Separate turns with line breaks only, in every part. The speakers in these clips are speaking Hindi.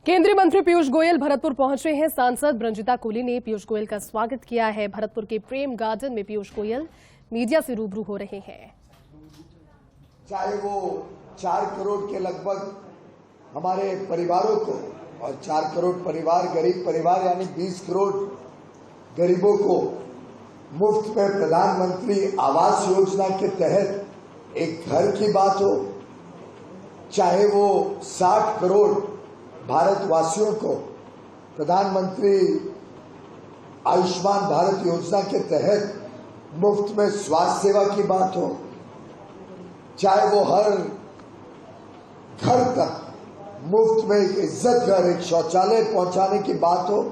केंद्रीय मंत्री पीयूष गोयल भरतपुर पहुंचे हैं। सांसद रंजीता कोली ने पीयूष गोयल का स्वागत किया है। भरतपुर के प्रेम गार्डन में पीयूष गोयल मीडिया से रूबरू हो रहे हैं।
चाहे वो 4 करोड़ के लगभग हमारे परिवारों को, और 4 करोड़ परिवार गरीब परिवार यानी 20 करोड़ गरीबों को मुफ्त में प्रधानमंत्री आवास योजना के तहत एक घर की बात हो, चाहे वो 60 करोड़ भारतवासियों को प्रधानमंत्री आयुष्मान भारत योजना के तहत मुफ्त में स्वास्थ्य सेवा की बात हो, चाहे वो हर घर तक मुफ्त में एक इज्जत घर, एक शौचालय पहुंचाने की बात हो,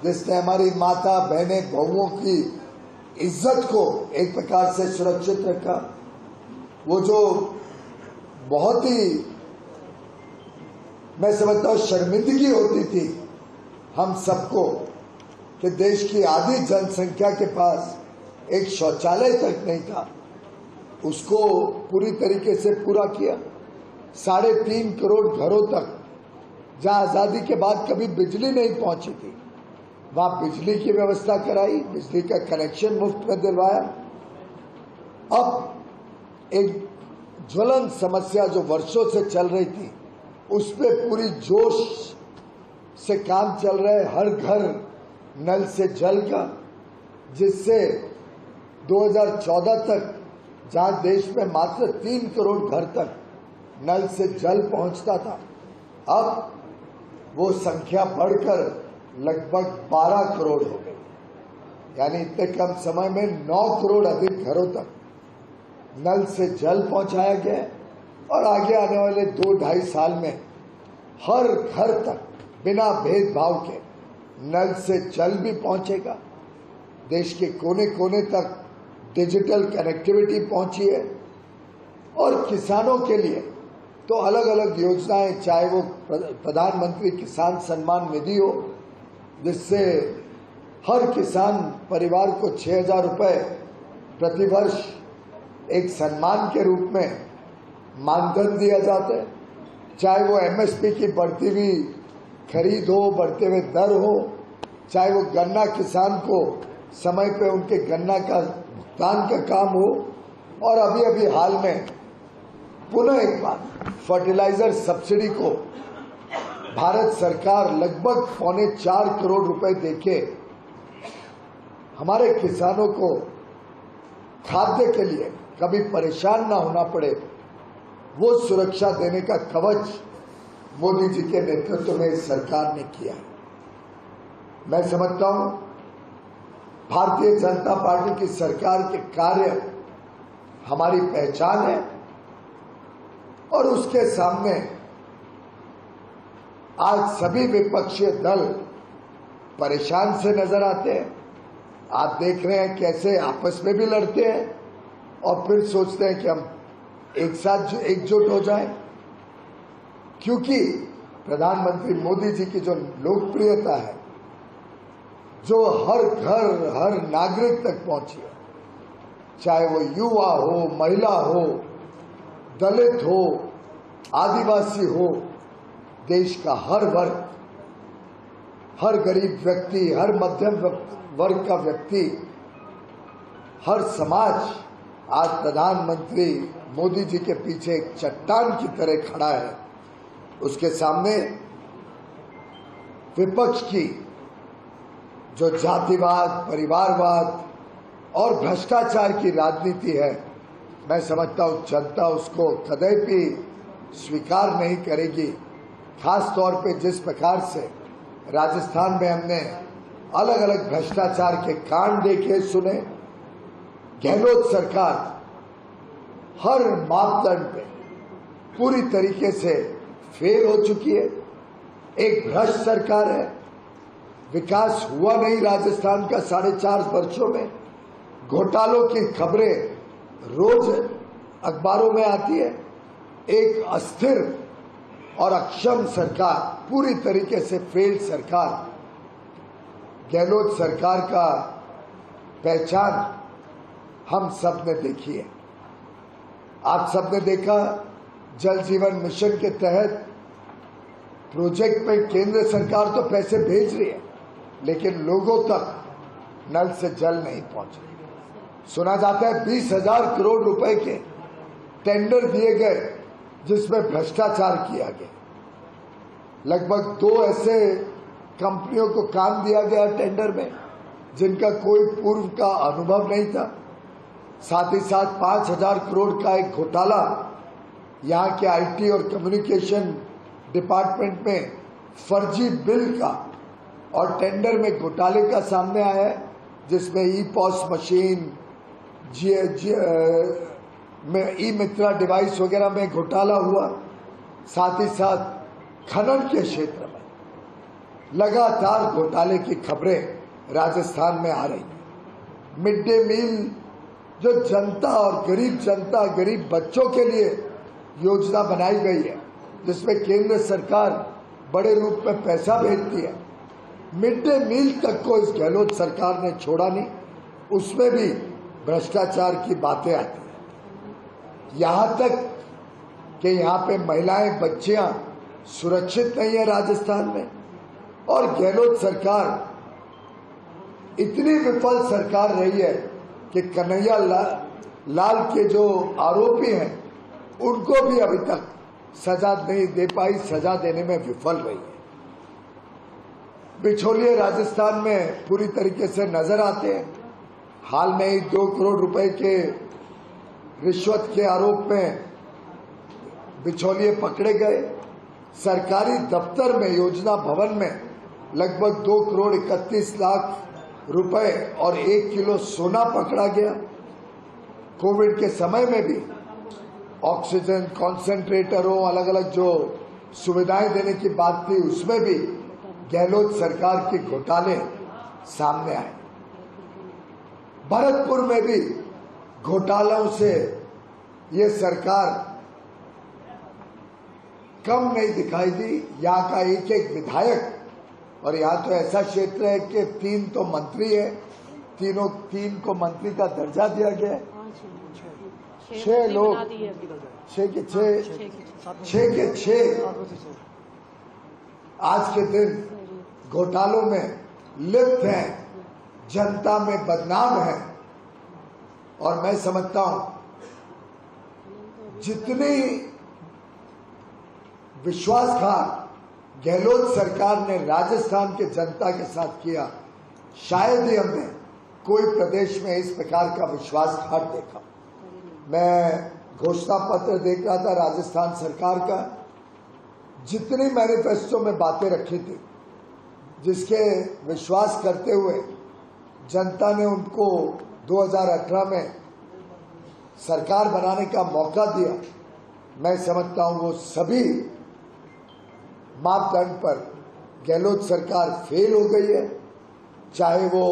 जिसने हमारी माता बहनें बहुओं की इज्जत को एक प्रकार से सुरक्षित रखा। वो जो बहुत ही मैं समझता हूं शर्मिंदगी होती थी हम सबको कि देश की आधी जनसंख्या के पास एक शौचालय तक नहीं था, उसको पूरी तरीके से पूरा किया। 3.5 करोड़ घरों तक जहां आजादी के बाद कभी बिजली नहीं पहुंची थी, वहां बिजली की व्यवस्था कराई, बिजली का कनेक्शन मुफ्त में दिलवाया। अब एक ज्वलंत समस्या जो वर्षों से चल रही थी, उस पे पूरी जोश से काम चल रहा है। हर घर नल से जल का, जिससे 2014 तक जहां देश में मात्र 3 करोड़ घर तक नल से जल पहुंचता था, अब वो संख्या बढ़कर लगभग 12 करोड़ हो गई। यानी इतने कम समय में 9 करोड़ अधिक घरों तक नल से जल पहुंचाया गया है। और आगे आने वाले 2-2.5 साल में हर घर तक बिना भेदभाव के नल से जल भी पहुंचेगा। देश के कोने कोने तक डिजिटल कनेक्टिविटी पहुंची है। और किसानों के लिए तो अलग अलग योजनाएं, चाहे वो प्रधानमंत्री किसान सम्मान निधि हो, जिससे हर किसान परिवार को 6,000 रुपए प्रतिवर्ष एक सम्मान के रूप में मानधन दिया जाता है, चाहे वो एमएसपी की बढ़ती हुई खरीद हो, बढ़ते हुए दर हो, चाहे वो गन्ना किसान को समय पे उनके गन्ना का भुगतान का काम हो, और अभी अभी हाल में पुनः एक बार फर्टिलाइजर सब्सिडी को भारत सरकार लगभग 4.25 करोड़ रुपए देके हमारे किसानों को खाद्य के लिए कभी परेशान ना होना पड़े, वो सुरक्षा देने का कवच मोदी जी के नेतृत्व में इस सरकार ने किया है। मैं समझता हूं भारतीय जनता पार्टी की सरकार के कार्य हमारी पहचान है, और उसके सामने आज सभी विपक्षी दल परेशान से नजर आते हैं। आप देख रहे हैं कैसे आपस में भी लड़ते हैं और फिर सोचते हैं कि हम एक साथ एकजुट हो जाएं, क्योंकि प्रधानमंत्री मोदी जी की जो लोकप्रियता है, जो हर घर हर नागरिक तक पहुंची है, चाहे वो युवा हो, महिला हो, दलित हो, आदिवासी हो, देश का हर वर्ग, हर गरीब व्यक्ति, हर मध्यम वर्ग का व्यक्ति, हर समाज आज प्रधानमंत्री मोदी जी के पीछे एक चट्टान की तरह खड़ा है। उसके सामने विपक्ष की जो जातिवाद, परिवारवाद और भ्रष्टाचार की राजनीति है, मैं समझता हूं जनता उसको कदापि स्वीकार नहीं करेगी। खास तौर पे जिस प्रकार से राजस्थान में हमने अलग अलग भ्रष्टाचार के कांड देखे सुने, गहलोत सरकार हर मापदंड पे पूरी तरीके से फेल हो चुकी है। एक भ्रष्ट सरकार है, विकास हुआ नहीं राजस्थान का 4.5 वर्षों में। घोटालों की खबरें रोज अखबारों में आती है। एक अस्थिर और अक्षम सरकार, पूरी तरीके से फेल सरकार, गहलोत सरकार का पहचान हम सब ने देखी है। आप सबने देखा जल जीवन मिशन के तहत प्रोजेक्ट में केंद्र सरकार तो पैसे भेज रही है, लेकिन लोगों तक नल से जल नहीं पहुंच रही। सुना जाता है 20,000 करोड़ रुपए के टेंडर दिए गए जिसमें भ्रष्टाचार किया गया। लगभग 2 ऐसे कंपनियों को काम दिया गया टेंडर में जिनका कोई पूर्व का अनुभव नहीं था। साथ ही साथ 5,000 करोड़ का एक घोटाला यहाँ के आईटी और कम्युनिकेशन डिपार्टमेंट में फर्जी बिल का और टेंडर में घोटाले का सामने आया है, जिसमें ई-पॉस मशीन, ई मित्रा डिवाइस वगैरह में घोटाला हुआ। साथ ही साथ खनन के क्षेत्र में लगातार घोटाले की खबरें राजस्थान में आ रही हैं। मिड डे मील जो जनता और गरीब जनता, गरीब बच्चों के लिए योजना बनाई गई है, जिसमें केंद्र सरकार बड़े रूप में पैसा भेजती है, मिड डे मील तक को इस गहलोत सरकार ने छोड़ा नहीं। उसमें भी भ्रष्टाचार की बातें आती हैं। यहाँ तक कि यहाँ पे महिलाएं, बच्चियां सुरक्षित नहीं है राजस्थान में। और गहलोत सरकार इतनी विफल सरकार रही है कि कन्हैया लाल के जो आरोपी हैं उनको भी अभी तक सजा नहीं दे पाई, सजा देने में विफल रही है। बिचौलिए राजस्थान में पूरी तरीके से नजर आते हैं। हाल में ही 2 करोड़ रुपए के रिश्वत के आरोप में बिचौलिए पकड़े गए। सरकारी दफ्तर में, योजना भवन में लगभग 2 करोड़ 31 लाख रुपए और 1 किलो सोना पकड़ा गया। कोविड के समय में भी ऑक्सीजन कॉन्सेंट्रेटरों, अलग अलग जो सुविधाएं देने की बात थी, उसमें भी गहलोत सरकार के घोटाले सामने आए। भरतपुर में भी घोटालों से ये सरकार कम नहीं दिखाई दी। यहाँ का एक एक विधायक, और यहाँ तो ऐसा क्षेत्र है कि 3 तो मंत्री है, 3 को मंत्री का दर्जा दिया गया है। 6 लोग, 6 के 6 आज के दिन घोटालों में लिप्त हैं, जनता में बदनाम है। और मैं समझता हूं जितनी विश्वासघात गहलोत सरकार ने राजस्थान के जनता के साथ किया, शायद ही हमने कोई प्रदेश में इस प्रकार का विश्वासघात देखा। मैं घोषणा पत्र देख रहा था राजस्थान सरकार का, जितनी मैनिफेस्टो में बातें रखी थी, जिसके विश्वास करते हुए जनता ने उनको 2018 में सरकार बनाने का मौका दिया, मैं समझता हूं वो सभी मापदंड पर गहलोत सरकार फेल हो गई है। चाहे वो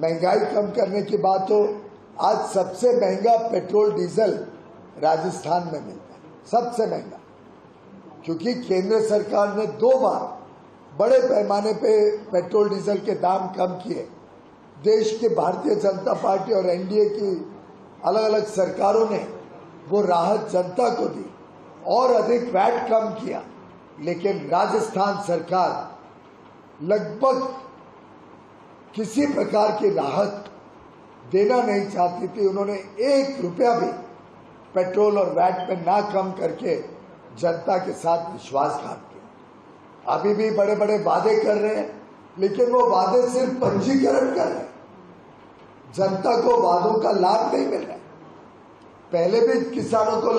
महंगाई कम करने की बात हो, आज सबसे महंगा पेट्रोल डीजल राजस्थान में मिलता है, सबसे महंगा, क्योंकि केंद्र सरकार ने 2 बार बड़े पैमाने पे पेट्रोल डीजल के दाम कम किए। देश के भारतीय जनता पार्टी और एनडीए की अलग अलग सरकारों ने वो राहत जनता को दी और अधिक वैट कम किया, लेकिन राजस्थान सरकार लगभग किसी प्रकार की राहत देना नहीं चाहती थी। उन्होंने 1 रुपया भी पेट्रोल और वैट में ना कम करके जनता के साथ विश्वासघात किया। अभी भी बड़े बड़े वादे कर रहे हैं, लेकिन वो वादे सिर्फ पंजीकरण कर रहे हैं, जनता को वादों का लाभ नहीं मिल रहा है। पहले भी किसानों को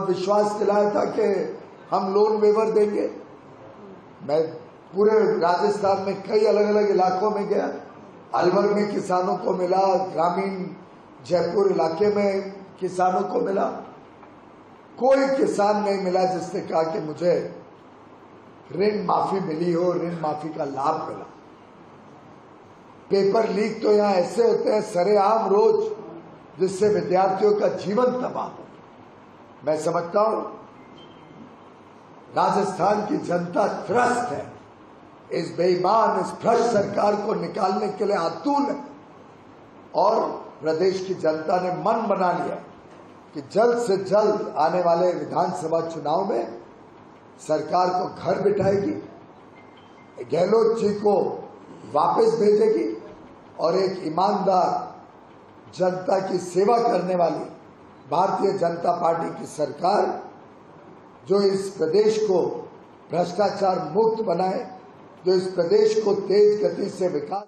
विश्वास दिलाया था कि हम लोन वेवर देंगे। मैं पूरे राजस्थान में कई अलग अलग इलाकों में गया, अलवर में किसानों को मिला, ग्रामीण जयपुर इलाके में किसानों को मिला। कोई किसान नहीं मिला जिसने कहा कि मुझे ऋण माफी मिली हो, ऋण माफी का लाभ मिला। पेपर लीक तो यहाँ ऐसे होते हैं सरेआम रोज, जिससे विद्यार्थियों का जीवन तबाह हो। मैं समझता हूं राजस्थान की जनता त्रस्त है, इस बेईमान, इस भ्रष्ट सरकार को निकालने के लिए आतुर है। और प्रदेश की जनता ने मन बना लिया कि जल्द से जल्द आने वाले विधानसभा चुनाव में सरकार को घर बिठाएगी, गहलोत जी को वापस भेजेगी और एक ईमानदार जनता की सेवा करने वाली भारतीय जनता पार्टी की सरकार जो इस प्रदेश को भ्रष्टाचार मुक्त बनाए, जो इस प्रदेश को तेज गति से विकास